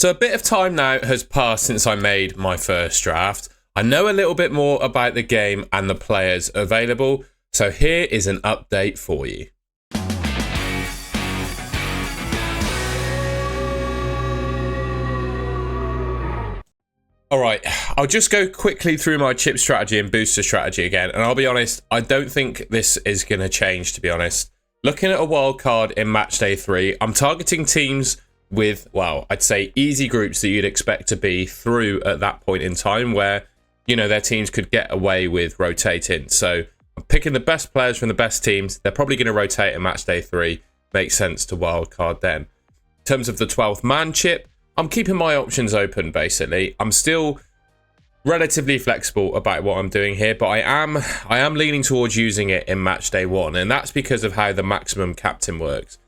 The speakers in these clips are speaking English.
So a bit of time now has passed since I made my first draft. I know a little bit more about the game and the players available, so here is an update for you. Alright, I'll just go quickly through my chip strategy and booster strategy again, and I'll be honest, I don't think this is going to change, to be honest. Looking at a wild card in match day 3, I'm targeting teams with, well, I'd say easy groups that you'd expect to be through at that point in time where, you know, their teams could get away with rotating. So I'm picking the best players from the best teams. They're probably going to rotate in match day 3. Makes sense to wildcard then. In terms of the 12th man chip, I'm keeping my options open, basically. I'm still relatively flexible about what I'm doing here, but I am leaning towards using it in match day 1, and that's because of how the maximum captain works.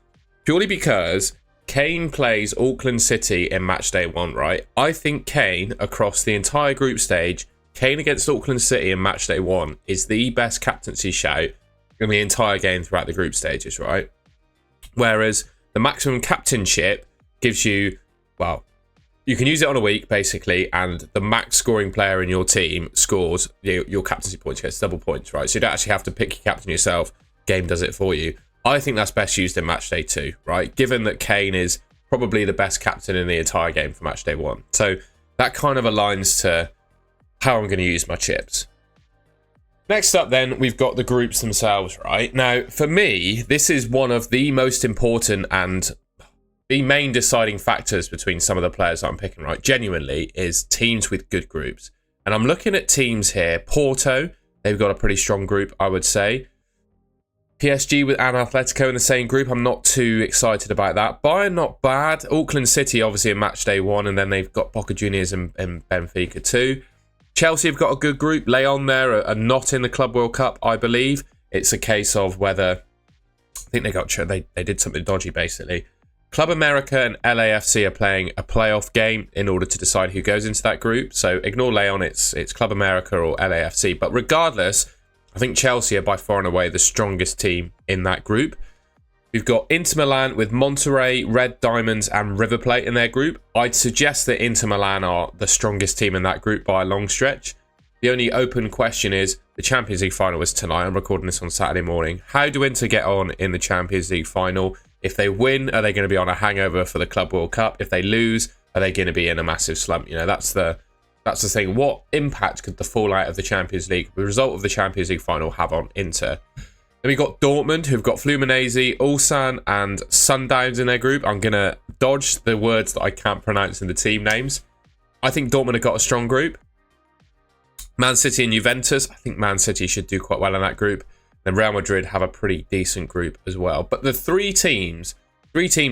Purely because Kane plays Auckland City in match day 1, right? I think Kane, across the entire group stage, Kane against Auckland City in match day 1 is the best captaincy shout in the entire game throughout the group stages, right? Whereas the maximum captainship gives you, well, you can use it on a week, basically, and the max scoring player in your team scores your captaincy points, gets double points, right? So you don't actually have to pick your captain yourself. Game does it for you. I think that's best used in match day 2, right? Given that Kane is probably the best captain in the entire game for match day 1. So that kind of aligns to how I'm going to use my chips. Next up then, we've got the groups themselves, right? Now, for me, this is one of the most important and the main deciding factors between some of the players that I'm picking, right? Genuinely, is teams with good groups. And I'm looking at teams here. Porto, they've got a pretty strong group, I would say. PSG with and Atletico in the same group. I'm not too excited about that. Bayern, not bad. Auckland City, obviously, in match day 1. And then they've got Boca Juniors and Benfica too. Chelsea have got a good group. Lyon there are not in the Club World Cup, I believe. It's a case of whether... I think they did something dodgy, basically. Club America and LAFC are playing a playoff game in order to decide who goes into that group. So ignore Lyon, it's Club America or LAFC. But regardless, I think Chelsea are by far and away the strongest team in that group. We've got Inter Milan with Monterrey, Red Diamonds and River Plate in their group. I'd suggest that Inter Milan are the strongest team in that group by a long stretch. The only open question is the Champions League final is tonight. I'm recording this on Saturday morning. How do Inter get on in the Champions League final? If they win, are they going to be on a hangover for the Club World Cup? If they lose, are they going to be in a massive slump? You know, that's the thing. What impact could the fallout of the Champions League, the result of the Champions League final, have on Inter? Then we've got Dortmund, who've got Fluminense, Ulsan, and Sundowns in their group. I'm going to dodge the words that I can't pronounce in the team names. I think Dortmund have got a strong group. Man City and Juventus. I think Man City should do quite well in that group. Then Real Madrid have a pretty decent group as well. But the three teams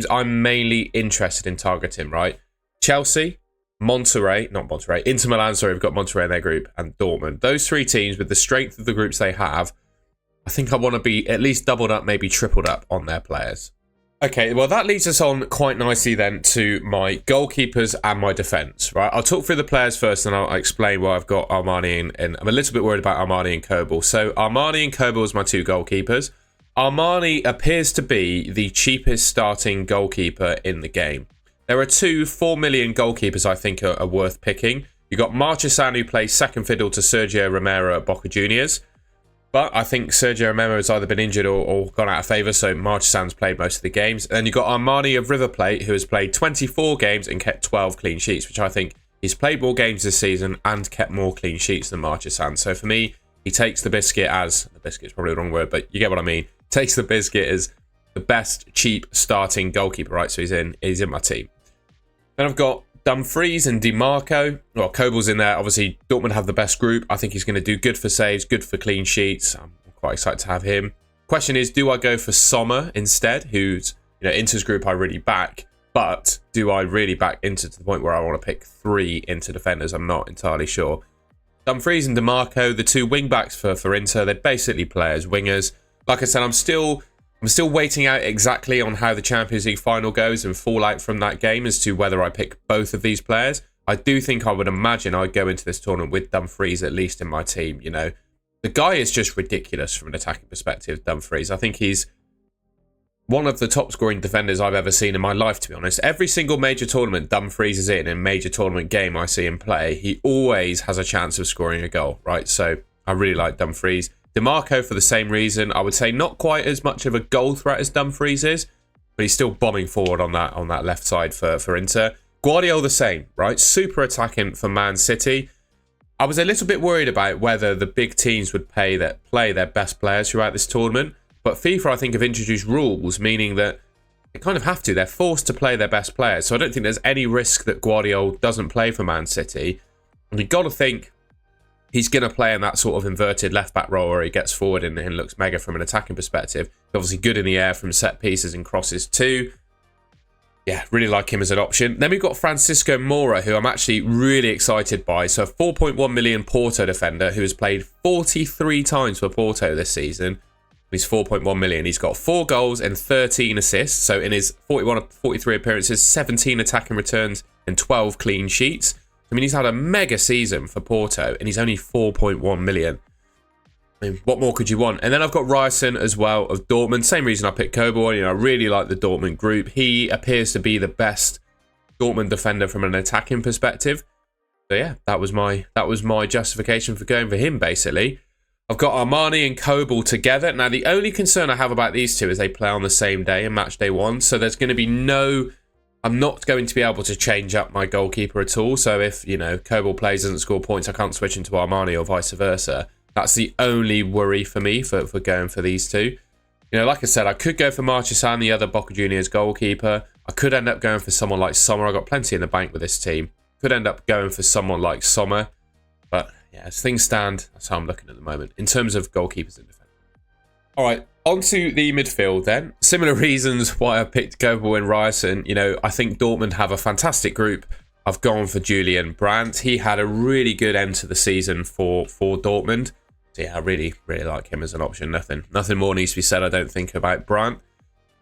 I'm mainly interested in targeting, right? Chelsea, Inter Milan, sorry, we've got Monterrey in their group, and Dortmund. Those three teams, with the strength of the groups they have, I think I want to be at least doubled up, maybe tripled up on their players. Okay, well, that leads us on quite nicely then to my goalkeepers and my defence, right? I'll talk through the players first and I'll explain why I've got Armani and I'm a little bit worried about Armani and Kobel. So Armani and Kobel is my two goalkeepers. Armani appears to be the cheapest starting goalkeeper in the game. There are two 4 million goalkeepers I think are worth picking. You've got Marchessan, who plays second fiddle to Sergio Romero at Boca Juniors. But I think Sergio Romero has either been injured or gone out of favour, so Marchessan's played most of the games. And then you've got Armani of River Plate, who has played 24 games and kept 12 clean sheets, which I think he's played more games this season and kept more clean sheets than Marchessan. So for me, he takes the biscuit as... The biscuit's probably the wrong word, but you get what I mean. Takes the biscuit as the best cheap starting goalkeeper, right? So he's in my team. Then I've got Dumfries and DiMarco. Well, Kobel's in there. Obviously, Dortmund have the best group. I think he's going to do good for saves, good for clean sheets. I'm quite excited to have him. Question is, do I go for Sommer instead, who's, you know, Inter's group I really back, but do I really back Inter to the point where I want to pick 3 Inter defenders? I'm not entirely sure. Dumfries and DiMarco, the two wing-backs for Inter, they basically play as wingers. Like I said, I'm still waiting out exactly on how the Champions League final goes and fallout from that game as to whether I pick both of these players. I do think I would imagine I'd go into this tournament with Dumfries at least in my team. You know, the guy is just ridiculous from an attacking perspective, Dumfries. I think he's one of the top scoring defenders I've ever seen in my life, to be honest. Every single major tournament Dumfries is in a major tournament game I see him play, he always has a chance of scoring a goal, right? So I really like Dumfries. DeMarco for the same reason. I would say not quite as much of a goal threat as Dumfries is, but he's still bombing forward on that left side for Inter. Guardiola the same, right? Super attacking for Man City. I was a little bit worried about whether the big teams would play their best players throughout this tournament. But FIFA, I think, have introduced rules, meaning that they kind of have to. They're forced to play their best players. So I don't think there's any risk that Guardiola doesn't play for Man City. And you've got to think he's going to play in that sort of inverted left-back role where he gets forward and looks mega from an attacking perspective. He's obviously good in the air from set pieces and crosses too. Yeah, really like him as an option. Then we've got Francisco Moura, who I'm actually really excited by. So a 4.1 million Porto defender who has played 43 times for Porto this season. He's 4.1 million. He's got 4 goals and 13 assists. So in his 43 appearances, 17 attacking returns and 12 clean sheets. I mean, he's had a mega season for Porto and he's only 4.1 million. I mean, what more could you want? And then I've got Ryerson as well of Dortmund. Same reason I picked Coburn. You know, I really like the Dortmund group. He appears to be the best Dortmund defender from an attacking perspective. So yeah, that was my justification for going for him, basically. I've got Armani and Coburn together. Now, the only concern I have about these two is they play on the same day in match day 1. So there's going to be I'm not going to be able to change up my goalkeeper at all. So if, you know, Coburn plays and doesn't score points, I can't switch into Armani or vice versa. That's the only worry for me for going for these two. You know, like I said, I could go for Marchesán, the other Boca Juniors goalkeeper. I could end up going for someone like Sommer. I've got plenty in the bank with this team. Could end up going for someone like Sommer. But yeah, as things stand, that's how I'm looking at the moment in terms of goalkeepers and defenders. All right, on to the midfield then. Similar reasons why I picked Coburn and Ryerson. You know, I think Dortmund have a fantastic group. I've gone for Julian Brandt. He had a really good end to the season for Dortmund. So yeah, I really like him as an option. Nothing more needs to be said, I don't think, about Brandt.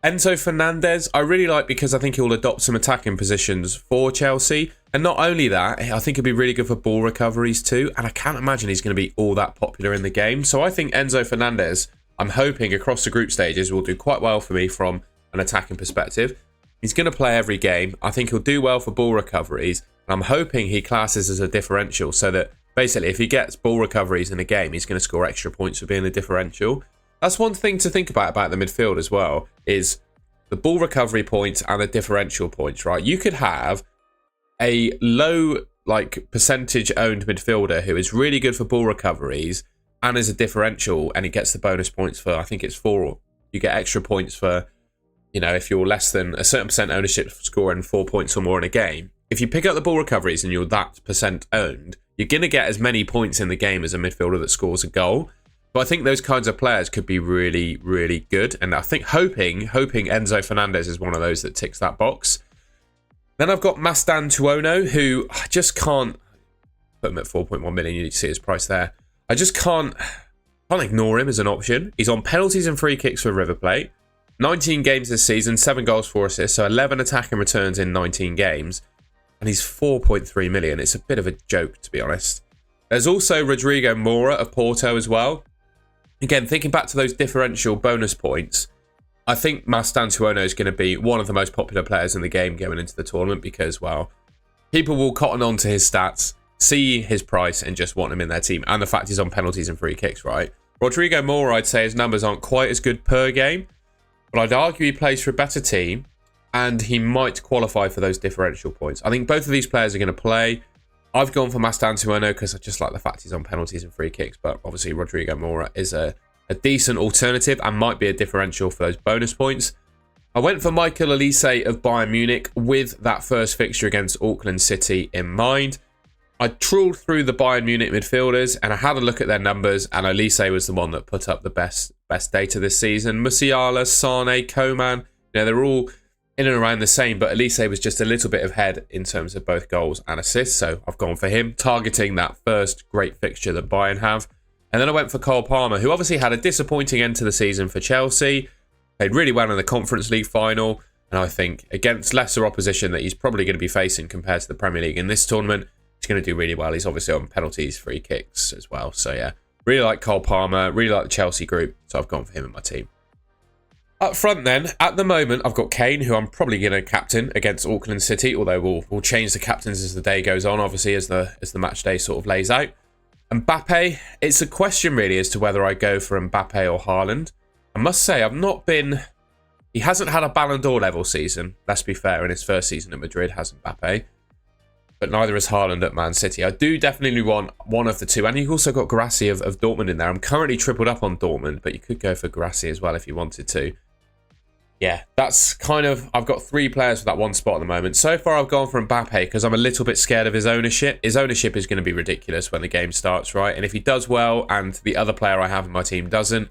Enzo Fernandez, I really like because I think he'll adopt some attacking positions for Chelsea. And not only that, I think he'll be really good for ball recoveries too. And I can't imagine he's going to be all that popular in the game. So I think Enzo Fernandez, I'm hoping across the group stages, will do quite well for me from an attacking perspective. He's going to play every game. I think he'll do well for ball recoveries. And I'm hoping he classes as a differential so that basically if he gets ball recoveries in a game, he's going to score extra points for being a differential. That's one thing to think about the midfield as well, is the ball recovery points and the differential points, right? You could have a low percentage owned midfielder who is really good for ball recoveries and is a differential, and he gets the bonus points for, I think it's 4. You get extra points for, you know, if you're less than a certain percent ownership scoring 4 points or more in a game. If you pick up the ball recoveries and you're that percent owned, you're going to get as many points in the game as a midfielder that scores a goal. But I think those kinds of players could be really, really good. And I think hoping Enzo Fernandez is one of those that ticks that box. Then I've got Mastan Tuono, who I just can't put him at 4.1 million. You need to see his price there. I just can't ignore him as an option. He's on penalties and free kicks for River Plate. 19 games this season, 7 goals, 4 assists. So 11 attacking returns in 19 games. And he's 4.3 million. It's a bit of a joke, to be honest. There's also Rodrigo Moura of Porto as well. Again, thinking back to those differential bonus points, I think Mastan Tuono is going to be one of the most popular players in the game going into the tournament because, well, people will cotton on to his stats, see his price, and just want him in their team. And the fact he's on penalties and free kicks, right? Rodrigo Moura, I'd say his numbers aren't quite as good per game, but I'd argue he plays for a better team, and he might qualify for those differential points. I think both of these players are going to play. I've gone for Mastan Tuono because I just like the fact he's on penalties and free kicks, but obviously Rodrigo Moura is a decent alternative and might be a differential for those bonus points. I went for Michael Elise of Bayern Munich with that first fixture against Auckland City in mind. I trawled through the Bayern Munich midfielders and I had a look at their numbers, and Elise was the one that put up the best data this season. Musiala, Sane, Coman, you know, they're all in and around the same, but Elise was just a little bit ahead in terms of both goals and assists, so I've gone for him, targeting that first great fixture that Bayern have. And then I went for Cole Palmer, who obviously had a disappointing end to the season for Chelsea, played really well in the Conference League final, and I think against lesser opposition that he's probably going to be facing compared to the Premier League in this tournament, he's going to do really well. He's obviously on penalties, free kicks as well, so yeah, really like Cole Palmer, really like the Chelsea group, so I've gone for him in my team. Up front then, at the moment, I've got Kane, who I'm probably going to captain against Auckland City, although we'll change the captains as the day goes on, obviously, as the match day sort of lays out. Mbappe, it's a question really as to whether I go for Mbappe or Haaland. I must say, he hasn't had a Ballon d'Or level season, let's be fair, in his first season at Madrid, has Mbappe. But neither has Haaland at Man City. I do definitely want one of the two. And you've also got Guirassy of Dortmund in there. I'm currently tripled up on Dortmund, but you could go for Guirassy as well if you wanted to. Yeah, that's kind of... I've got 3 players for that one spot at the moment. So far, I've gone for Mbappe because I'm a little bit scared of his ownership. His ownership is going to be ridiculous when the game starts, right? And if he does well and the other player I have in my team doesn't,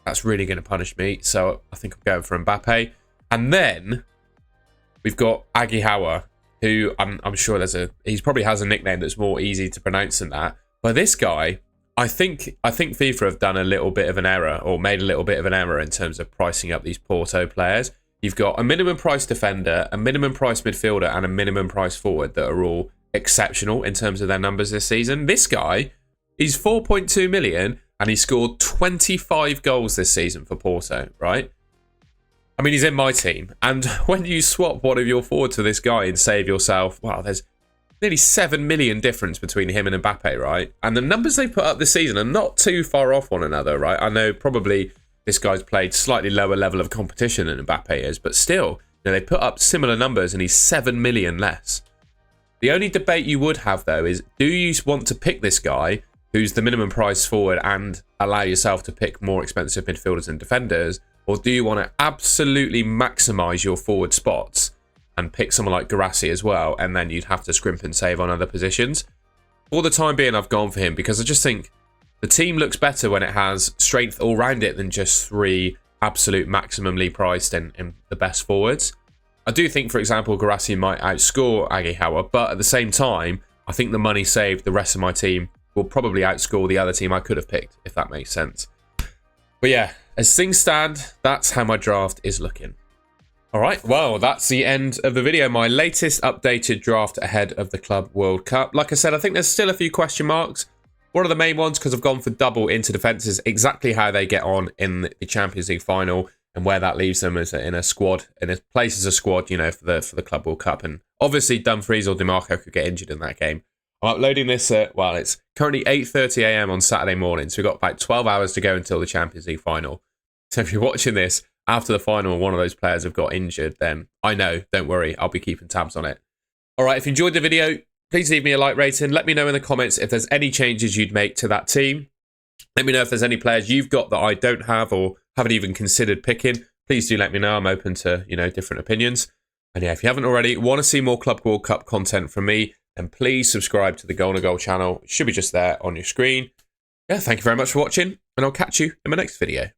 that's really going to punish me. So I think I'm going for Mbappe. And then we've got Agihawa, who I'm sure he probably has a nickname that's more easy to pronounce than that. But this guy... I think FIFA have done a little bit of an error, or made a little bit of an error in terms of pricing up these Porto players. You've got a minimum price defender, a minimum price midfielder, and a minimum price forward that are all exceptional in terms of their numbers this season. This guy, he's 4.2 million, and he scored 25 goals this season for Porto, right? I mean, he's in my team. And when you swap one of your forwards to this guy and save yourself, wow, there's nearly 7 million difference between him and Mbappe, right? And the numbers they put up this season are not too far off one another, right? I know probably this guy's played slightly lower level of competition than Mbappe is, but still, they put up similar numbers and he's 7 million less. The only debate you would have, though, is do you want to pick this guy who's the minimum price forward and allow yourself to pick more expensive midfielders and defenders, or do you want to absolutely maximise your forward spots and pick someone like Guirassy as well, and then you'd have to scrimp and save on other positions? For the time being, I've gone for him because I just think the team looks better when it has strength all round it than just 3 absolute maximally priced and the best forwards. I do think, for example, Guirassy might outscore Agihawa, but at the same time, I think the money saved, the rest of my team will probably outscore the other team I could have picked, if that makes sense. But yeah, as things stand, that's how my draft is looking. All right, well, that's the end of the video. My latest updated draft ahead of the Club World Cup. Like I said, I think there's still a few question marks. One of the main ones, because I've gone for double into defences, exactly how they get on in the Champions League final and where that leaves them as in a squad, in a place as a squad, for the Club World Cup. And obviously, Dumfries or DiMarco could get injured in that game. I'm uploading this at, well, it's currently 8:30 AM on Saturday morning, so we've got about 12 hours to go until the Champions League final. So if you're watching this after the final and one of those players have got injured, then I know, don't worry, I'll be keeping tabs on it. All right, if you enjoyed the video, please leave me a like rating. Let me know in the comments if there's any changes you'd make to that team. Let me know if there's any players you've got that I don't have or haven't even considered picking. Please do let me know. I'm open to, different opinions. And yeah, if you haven't already, want to see more Club World Cup content from me, then please subscribe to the Goal and Goal channel. It should be just there on your screen. Yeah, thank you very much for watching, and I'll catch you in my next video.